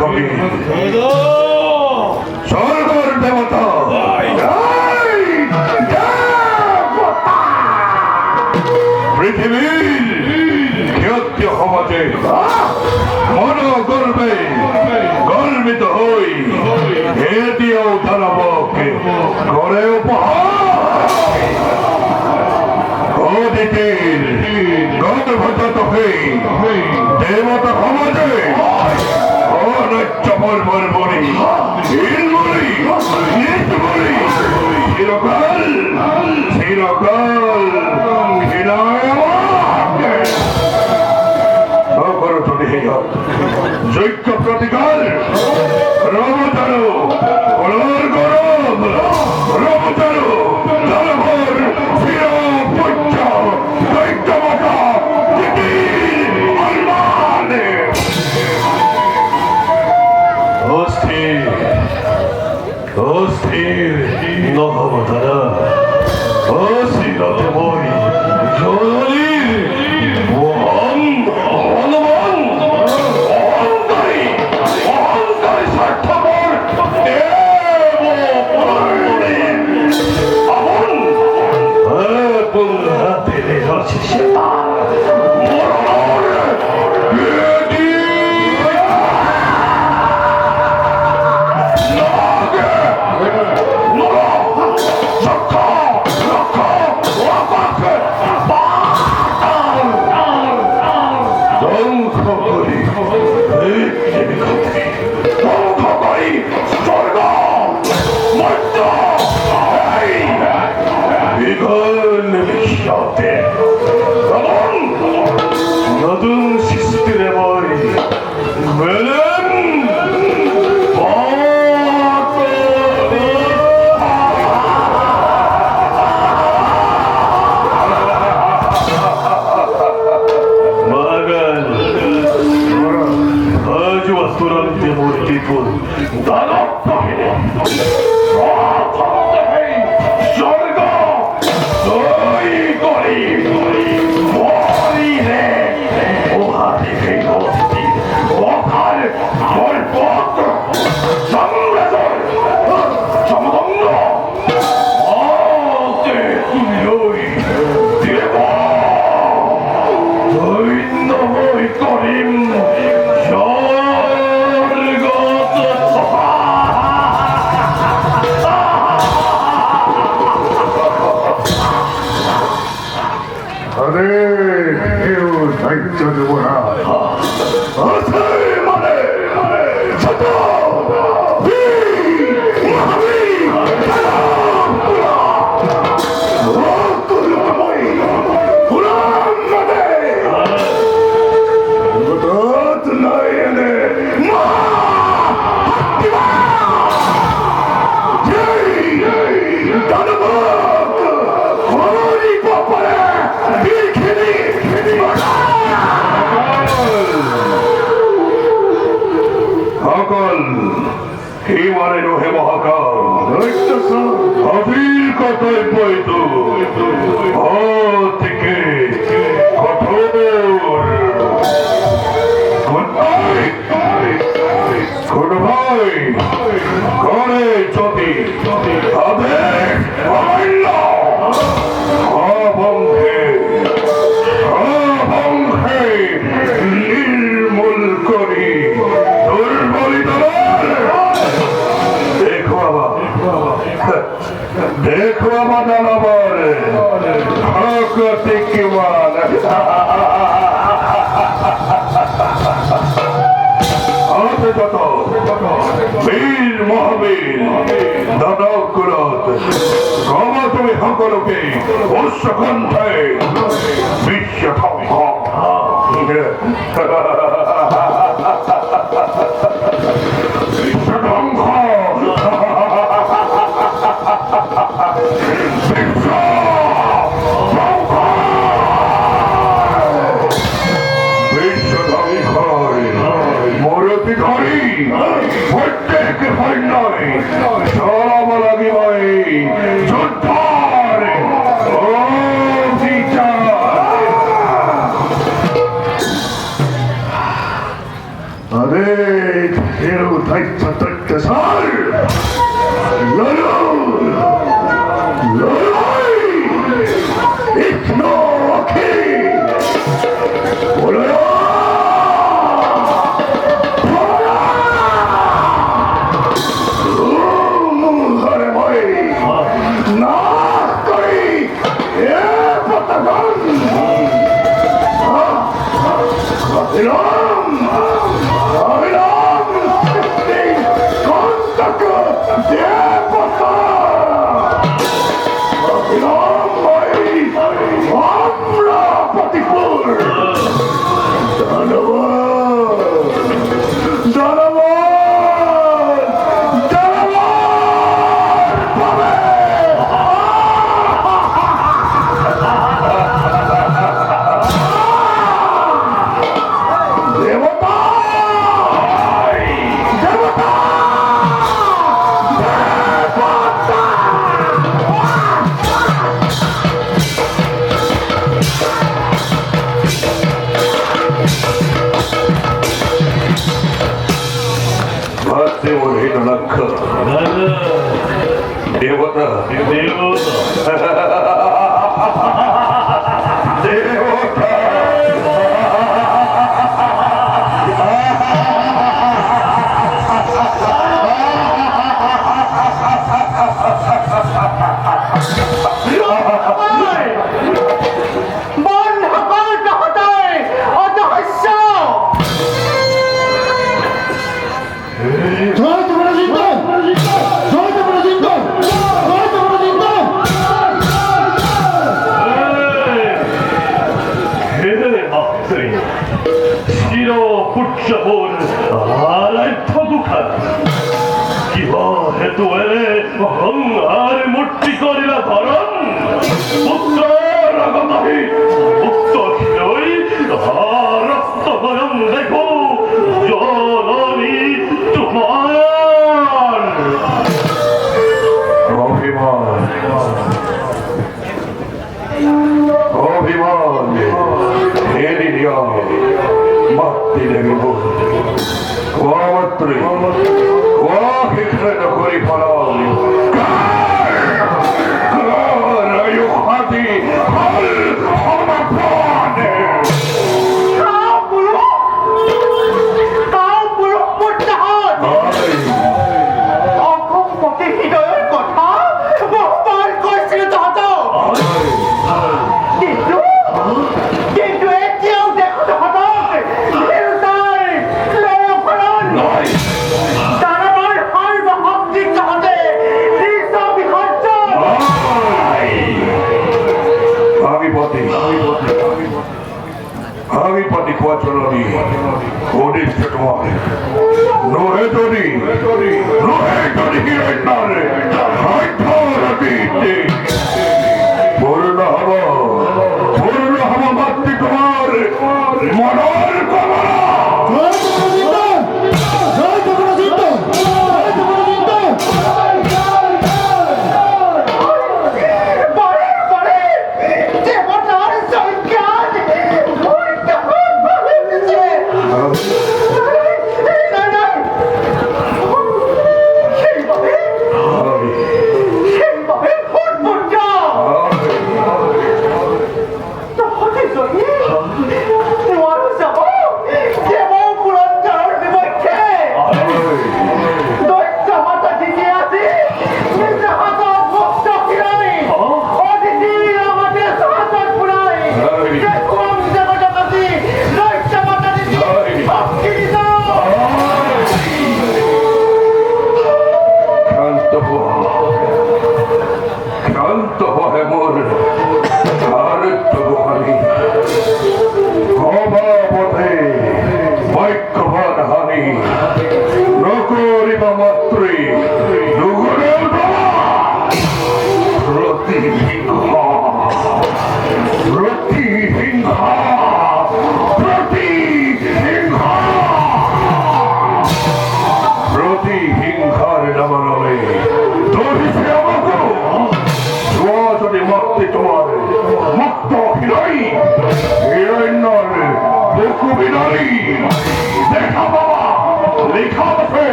কবি স্বর্গর দেবতা পৃথিবীর ক্ষত্রিয় সমাজে মনোগর্বে গর্বিত হই এটিও ধনবকে করে উপহার গর্ভজাত হয়ে দেবতা সমাজে অনৈত্য পর্বর বলি হিলবলি নিতবলি চিরকাল চিরকাল যোগ্য প্রতিকার রমচারু কলর গরম রমচারু জলভর শির পুচ্ছ দৈত্যমতা অলমানে অস্থির অস্থির নহবতারা অস্থিরতে বই জননীর নতুন সৃষ্টির বই তুরন্ত মূর্তি ফুল স্বর্গ জয় করি হিমারে রহে মহাকাল অবির কথায় বৈত থেকে কঠোর ছোট ভাই ঘরে যদি আবেগ অমান্য অবংশে নির্মূল করি দুর্বলিত দেখো আমার দানবর প্রতিকিমান বীর মহাবীর দানব কুলত গম তুমি সকলকে উৎসকণ্ঠে বিশ্ব ধ্বংস বিশ্ব ধ্বংস মূরতি ধরি প্রত্যেক সৈন্যই চরম লাগিব যুদ্ধৰ আরে কেউ দায়িত্ব ধরতে চাল লড়াই বিঘ্ন রাখি বলে না করি এ পতাগন অবিরাম অবিরাম কন্তক দেবতা অবিরাম আমরা পতিপুর ধন্যবাদ ধন্যবাদ ধন্যবাদ পাবে দেবতা দেবতা দেবতা ভাতে ওরে লক্ষ দেবতা দেবতা মূর্তি করিলা ধরন পুত্র রাগমাহি মুক্ত রক্ত গরম দেখো জননী তোমার অভিমান অভিমান হেরিয়া মাতৃ দেব কোয়ামাত্রে কোয়াক্ষেত্রে করি ফলাম রায়ুহাতি ফল ক্ষমাপ্রাণে তারা হার বা হাত দিতে হবে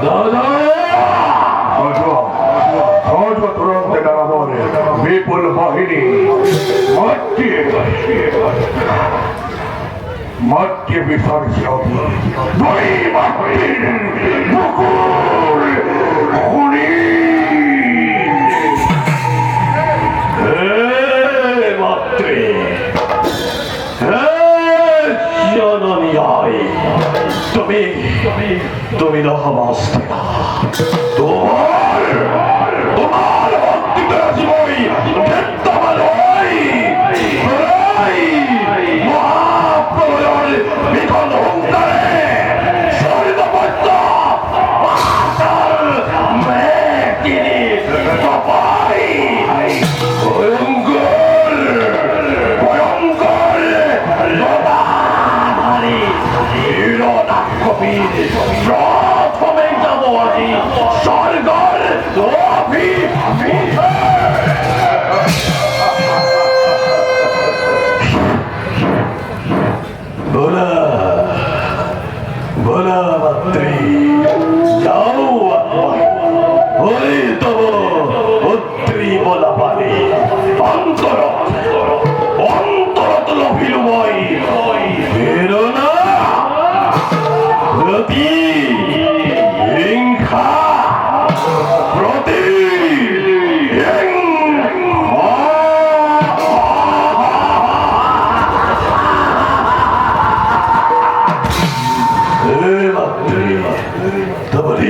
দাদা তুরন্তে নামে বিপুল বাহিনী মাটিয়ে বিসর্জিত দুই মাটির মুকুল খুনি মাতৃ জননী আয় তুমি রহমাস্তে তোমার ভক্তিতে জীবই মহাপ্রলয়ের বিকল হুঙ্কারে সরিদবদ্ধ মেয়েটিনি সবাই ভয়ঙ্কর লোদাধারী হিরণাক্ষবীর প্রথমে যাব আজি স্বর্গর অভিমুখে। ভোলা মাতৃ যাও ওই তব পুত্রী বলা পারে অন্তর লভিল মই ফেরো না প্রতি হিংসা প্রতি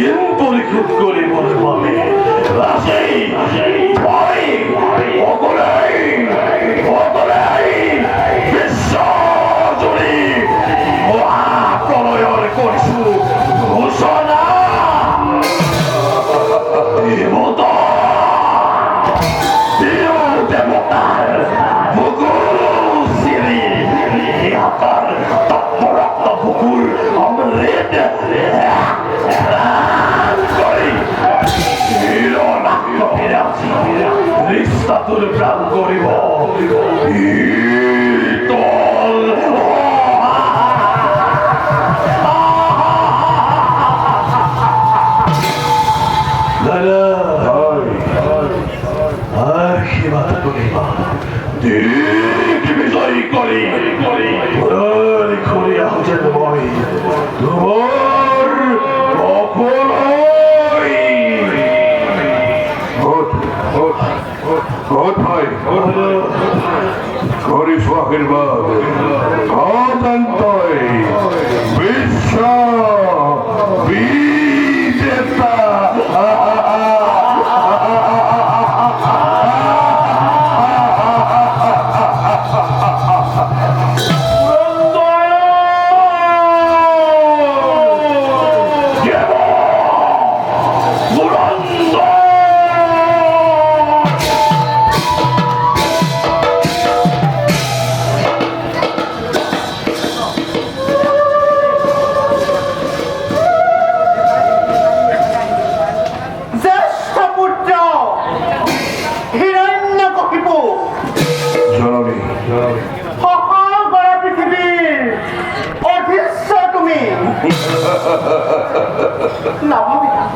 ঋণ পরিশোধ করে মনে পাবে বিশ্ব জুড়ে মহাপ্রলয়ের করছু ঘোষণা দেবতার রক্ত পুকুর অমৃত রিস্তাতুর প্রাণ করিব আর কি বাধা করিবা বিজয়ী করি করিয়া হচ্ছেন মই তোমার অপর করিস আশীর্বাদ অনন্তই বিশ্ব বিজেতা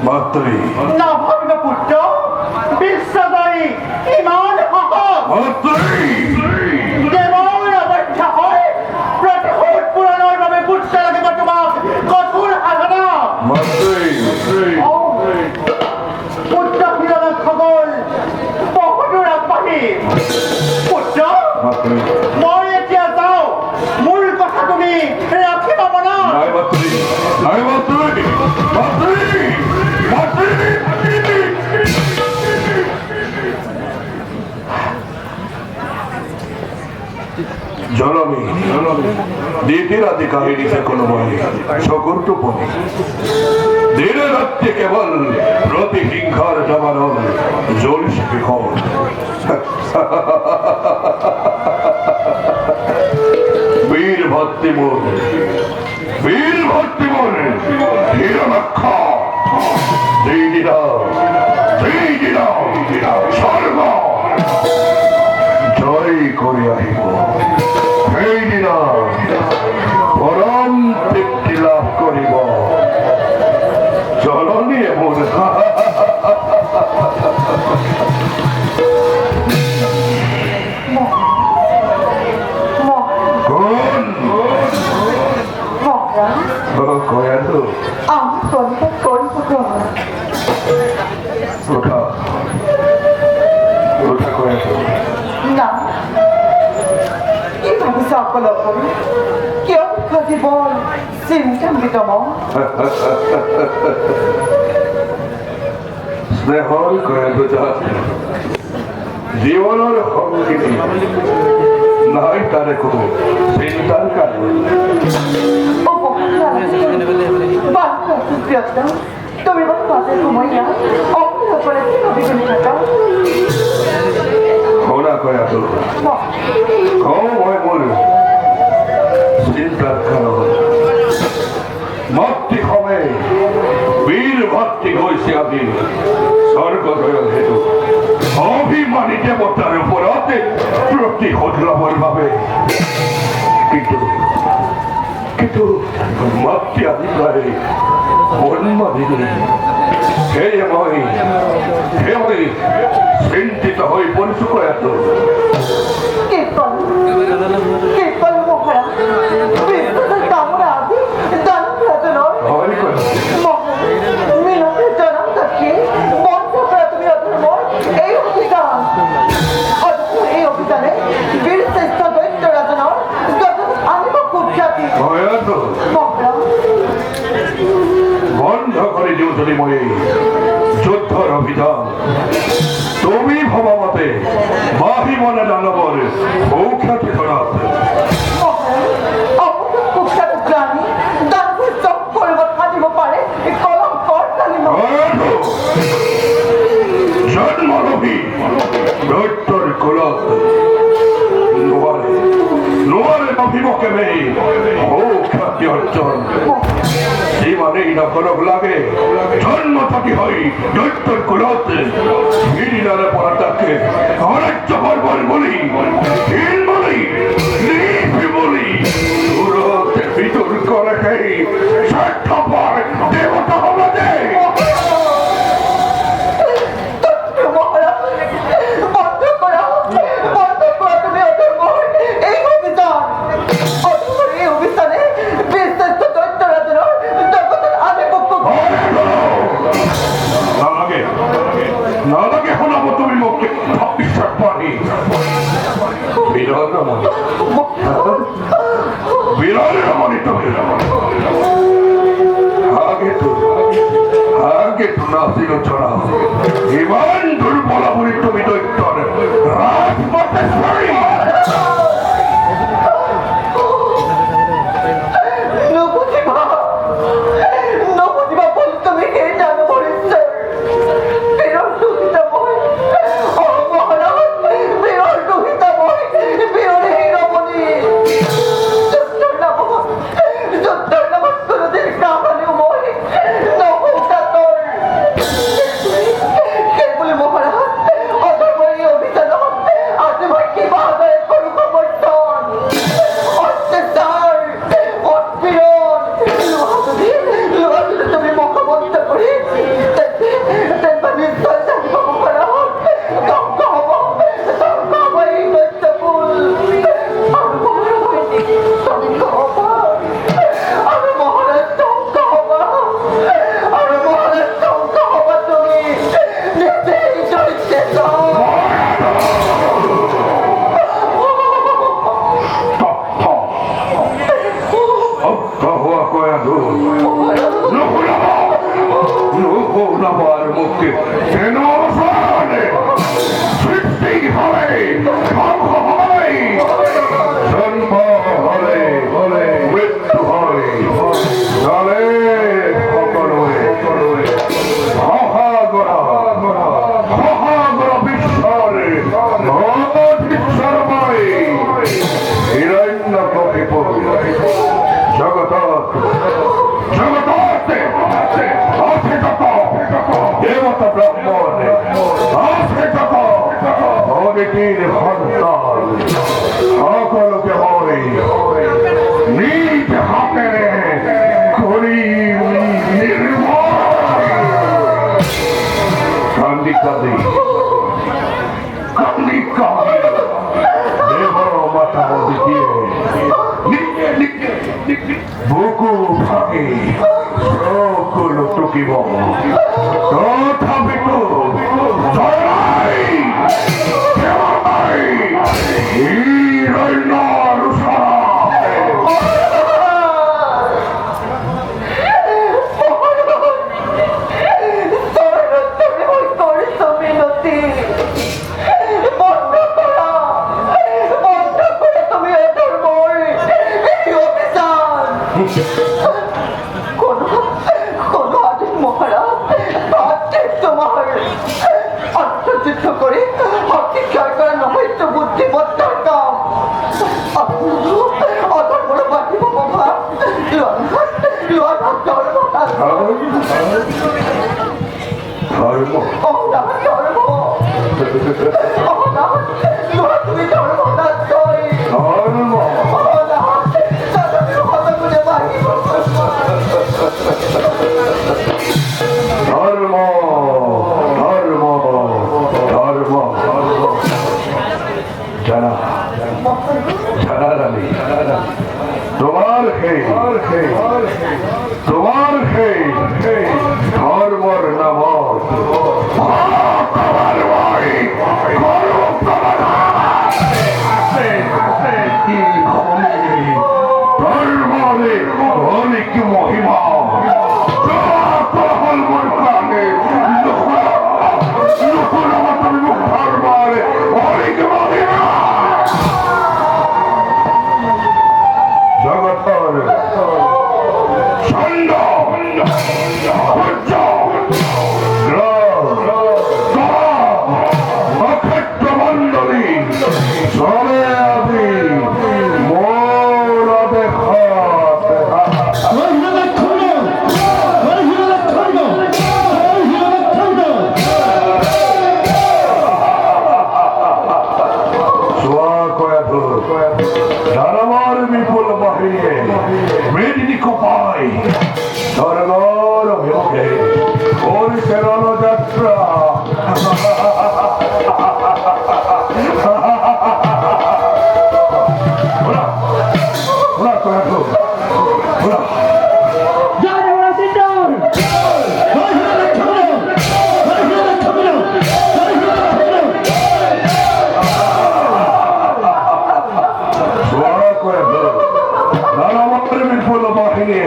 মাতৃ না ভাবিবা পুত্র বিশ্বজয়ী ইমান মাতৃ কেমন অবস্থা হয় প্রতিশোধ পূরণের বাবে পুত্র লাগিব তোমাক কঠোর সাধনা মাতৃ পুত্র হিরণক সকল বহুদূৰ আগবাঢ়ি পুত্ৰ মই এতিয়া যাওঁ মোৰ কথা তুমি ৰাখিবা মনত জননী দ্বিতীয় রাতে কাহিনীতে কোনো বলে সকর্তপণে দিনে রাত্রে কেবল প্রতি হিংসার জমানল জ্বলছে বিকল বীর ভক্তিমূল হিরণাক্ষ স্বর্গ জয় করে আহিব সেইদিনা পরম তৃপ্তি লাভ করিব না কিভাবে সকল করি কেউ জীবন চিন্তান্বিত মন স্নেহল করে দুটা জীবনের সঙ্গিনী নাই তারে কোনো চিন্তার কারণ তুমি বলো বাসে ঘুমাইয়া অপেক্ষা করে কিভাবে তুমি থাকা খোলা কয়া তো কময় মনে চিন্তার কারণ মর্তি হবে বীর ভক্তি হয়েছে আমি স্বর্গদয় হেতু অভিমানী দেবতার উপর অতে প্রতিশোধ লবণ ভাবে কিন্তু কিন্তু মর্তি অভিপ্রায় মনমাদিনী হে মই চিন্তিত হয়ে পরিচয় করে এত বন্ধ করে যদি মই যুদ্ধর অভিযান তুমি ভবা মতে মাহি মনে দানবর সৌখ্যাতি ধরাত জন্মরবি দৈত্যর কুলত নোয়ারে অভিমুখে নেই সৌখ্যাতি অর্জন জীবনেই না কলক লাগে জন্ম থাকি হই দৈত্যর কুলত হিরিনারে পড়া তাকে অরাজ্য বর্বর বলি হিন বলি নিভি বলি সুরতের ভিতর করে খাই স্বার্থপর দেবতা হবে দে ইমান দুর্বল বলি তুমি দৈত্যর রাজপথে বুকু ভাঙি সকল টুকিব তথাপিতো জয় যুদ্ধ করে অতিক্রয় করা নয় তো বুদ্ধিমত্তার কাম। অধর্ম বাকি বাবা ভাব ধর্ম তুমি ধর্ম তোমার সেই ধর্মর নাম ধর্মরে অনেক মহিমা জগতর ছন্দ অক্ষেত্র মন্ডলী সবে আমি মোর দেখা ধর্মর বিপুল বাহিরে মেদিনী কোপাই ধর্মর মুখে করিতে রণযাত্রা বিপুল বাহিনী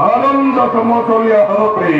আনন্দ সমতলিয়া হবে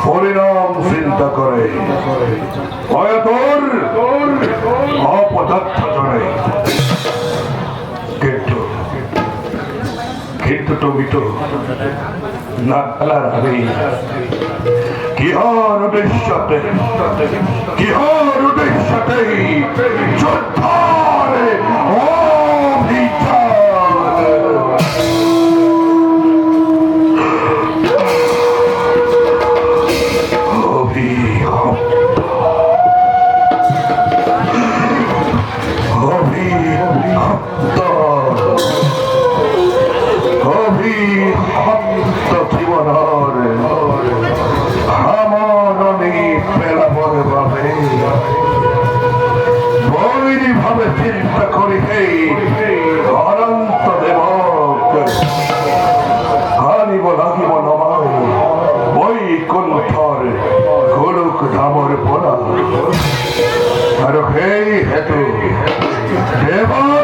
পরিণাম চিন্তা করে অপদার্থ জনে কিন্তু তুমি তো না খেলার আগে কিহর উদ্দেশ্যতে যোদ্ধারে ভাবে চিন্তা করি ধামৰ পৰা আৰু সেই হেতু দেৱৰ